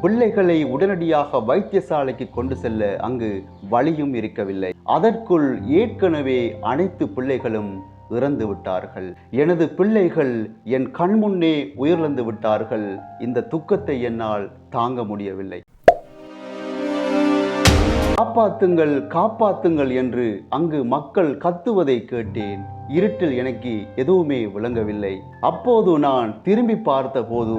பிள்ளைகளை உடனடியாக வைத்தியசாலைக்கு கொண்டு செல்ல அங்கு வழியும் இருக்கவில்லை. அதற்குள் ஏற்கனவே அனைத்து பிள்ளைகளும் இறந்து விட்டார்கள். எனது பிள்ளைகள் என் கண்முன்னே உயிரிழந்து விட்டார்கள். இந்த துக்கத்தை என்னால் தாங்க முடியவில்லை. காப்பாத்துங்கள், காப்பாத்துங்கள் என்று அங்கு மக்கள் கத்துவதை கேட்டேன். இருட்டில் எனக்கு எதுவுமே விளங்கவில்லை. அப்போது நான் திரும்பி பார்த்த போது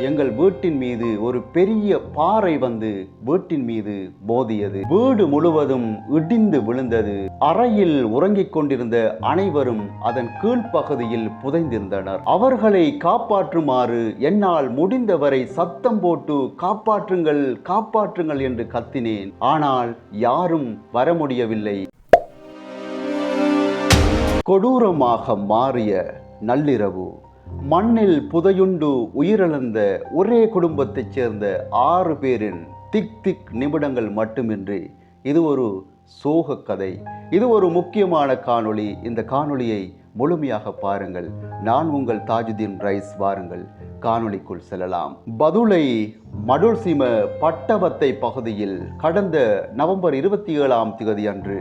எங்கள் வீட்டின் மீது ஒரு பெரிய பாறை வந்து வீட்டின் மீது மோதியது. வீடு முழுவதும் இடிந்து விழுந்தது. அறையில் உறங்கிக் கொண்டிருந்த அனைவரும் அதன் கீழ்ப்பகுதியில் புதைந்திருந்தனர். அவர்களை காப்பாற்றுமாறு என்னால் முடிந்தவரை சத்தம் போட்டு காப்பாற்றுங்கள், காப்பாற்றுங்கள் என்று கத்தினேன். ஆனால் யாரும் வர முடியவில்லை. கொடூரமாக மாறிய நள்ளிரவு. மண்ணில் புதையுண்டு உயிரிழந்த ஒரே குடும்பத்தைச் சேர்ந்த 6 பேரின் திக் நிமிடங்கள் மட்டுமின்றி இது ஒரு சோக கதை. இது ஒரு முக்கியமான காணொளி. இந்த காணொளியை முழுமையாக பாருங்கள். நான் உங்கள் தாஜுதீன் ரைஸ். வாருங்கள் காணொளிக்குள் செல்லலாம். பதுளை மடுல்சிம பட்டவத்தை பகுதியில் கடந்த நவம்பர் 27ஆம் தேதி அன்று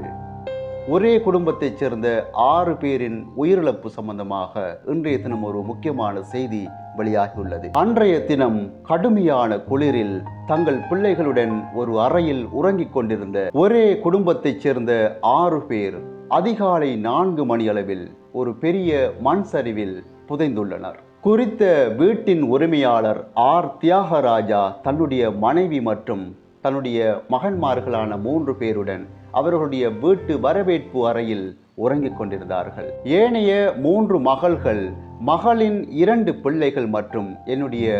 ஒரே குடும்பத்தைச் சேர்ந்த 6 பேரின் உயிரிழப்பு சம்பந்தமாக இன்றைய தினம் ஒரு முக்கியமான செய்தி வெளியாகியுள்ளது. அன்றைய தினம் கடுமையான குளிரில் தங்கள் பிள்ளைகளுடன் ஒரு அறையில் உறங்கிக் கொண்டிருந்த ஒரே குடும்பத்தைச் சேர்ந்த 6 பேர் அதிகாலை 4 மணி அளவில் ஒரு பெரிய மண் சரிவில் புதைந்துள்ளனர். குறித்த வீட்டின் உரிமையாளர் ஆர் தியாகராஜா தன்னுடைய மனைவி மற்றும் தன்னுடைய மகன்மார்களான 3 பேருடன் அவர்களுடைய வீட்டு வரவேற்பு அறையில் உறங்கிக் கொண்டிருந்தார்கள். ஏனைய 3 மகள்கள், மகளின் 2 பிள்ளைகள் மற்றும் என்னுடைய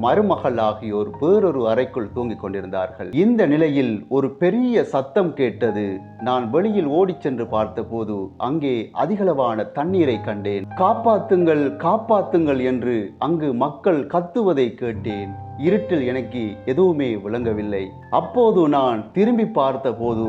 மருமகள் ஆகியோர் வேறொரு அறைக்குள் தூங்கிக் கொண்டிருந்தார்கள். இந்த நிலையில் ஒரு பெரிய சத்தம் கேட்டது. நான் வெளியில் ஓடிச் சென்று பார்த்தபோது அங்கே அதிகளவான தண்ணீரை கண்டேன். காப்பாத்துங்கள், காப்பாத்துங்கள் என்று அங்கு மக்கள் கத்துவதை கேட்டேன். இருட்டில் எனக்கு எதுவுமே விளங்கவில்லை. அப்போது நான் திரும்பி பார்த்த போது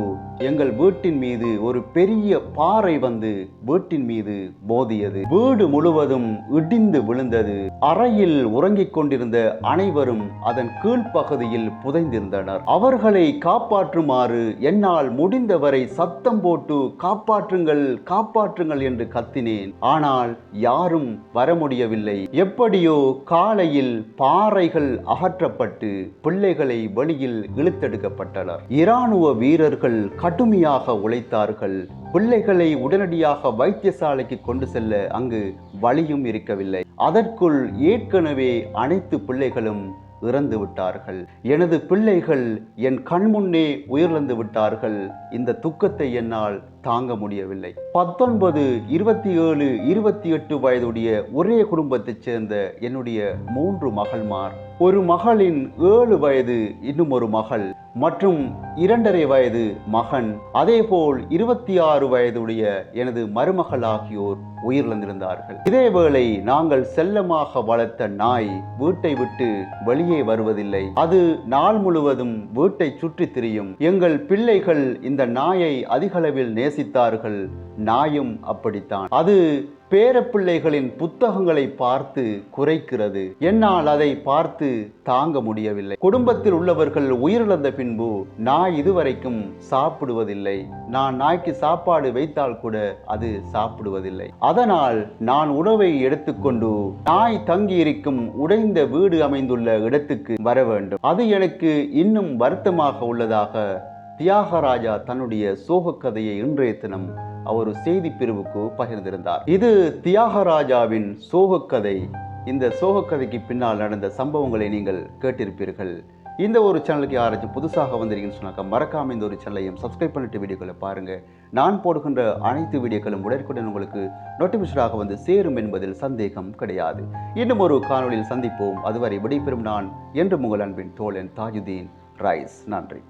எங்கள் வீட்டின் மீது ஒரு பெரிய பாறை வந்து வீட்டின் மீது மோதியது. வீடு முழுவதும் இடிந்து விழுந்தது. அறையில் உறங்கிக் கொண்டிருந்த அனைவரும் அதன் கீழ்ப்பகுதியில் புதைந்திருந்தனர். அவர்களை காப்பாற்றுமாறு என்னால் முடிந்தவரை சத்தம் போட்டு காப்பாற்றுங்கள், காப்பாற்றுங்கள் என்று கத்தினேன். ஆனால் யாரும் வர முடியவில்லை. எப்படியோ காலையில் பாறைகள் அகற்றப்பட்டு பிள்ளைகளை வெளியில் இழுத்தெடுக்கப்பட்டனர். இராணுவ வீரர்கள் கடுமையாக உழைத்தார்கள். பிள்ளைகளை உடனடியாக வைத்தியசாலைக்கு கொண்டு செல்ல அங்கு வழியும் இருக்கவில்லை. அதற்குள் ஏற்கனவே அனைத்து பிள்ளைகளும் இறந்து விட்டார்கள். எனது பிள்ளைகள் என் கண்முன்னே உயிரிழந்து விட்டார்கள். இந்த துக்கத்தை என்னால் தாங்க முடியவில்லை. 19, 27, 28 வயதுடைய ஒரே குடும்பத்தைச் சேர்ந்த என்னுடைய 3 மகள்மார், ஒரு மகளின் 7 வயது இன்னும் ஒரு மகள் மற்றும் 2.5 வயது மகன், அதேபோல் 26 வயதுடைய எனது மருமகள் ஆகியோர் உயிரிழந்திருந்தார்கள். இதேவேளை நாங்கள் செல்லமாக வளர்த்த நாய் வீட்டை விட்டு வெளியே வருவதில்லை. அது நாள் முழுவதும் வீட்டை சுற்றி திரியும். எங்கள் பிள்ளைகள் இந்த நாயை அதிகளவில் நேசித்தார்கள். நாயும் அப்படித்தான். அது பேரப்பிள்ளைகளின் புத்தகங்களை பார்த்து குறைக்கிறது. என்னால் அதை பார்த்து தாங்க முடியவில்லை. குடும்பத்தில் உள்ளவர்கள் உயிரிழந்த பின்பு நாய் இதுவரைக்கும் சாப்பிடுவதில்லை. நான் நாய்க்கு சாப்பாடு வைத்தால் கூட அது சாப்பிடுவதில்லை. அதனால் நான் உணவை எடுத்துக்கொண்டு நாய் தங்கியிருக்கும் உடைந்த வீடு அமைந்துள்ள இடத்துக்கு வர வேண்டும். அது எனக்கு இன்னும் வருத்தமாக உள்ளதாக தியாகராஜா தன்னுடைய சோக கதையை இன்றைய தினம் அவர் செய்தி பிரிவுக்கு பகிர்ந்திருந்தார். இது தியாகராஜாவின் சோகக்கதை. இந்த சோகக்கதைக்கு பின்னால் நடந்த சம்பவங்களை நீங்கள் கேட்டிருப்பீர்கள். இந்த ஒரு சேனலுக்கு யாராச்சும் புதுசாக வந்திருக்கீங்கன்னு சொன்னாக்க மறக்காம இந்த ஒரு சேனலையும் சப்ஸ்கிரைப் பண்ணிட்டு வீடியோக்களை பாருங்க. நான் போடுகின்ற அனைத்து வீடியோக்களும் உடனுக்குடன் உங்களுக்கு நோட்டிபிகேஷனாக வந்து சேரும் என்பதில் சந்தேகம் கிடையாது. இன்னும் ஒரு காணொளியில் சந்திப்போம். அதுவரை விடைபெறும் நான் என்று உங்கள் அன்பின் தோழன் தாஜுதீன் ரைஸ். நன்றி.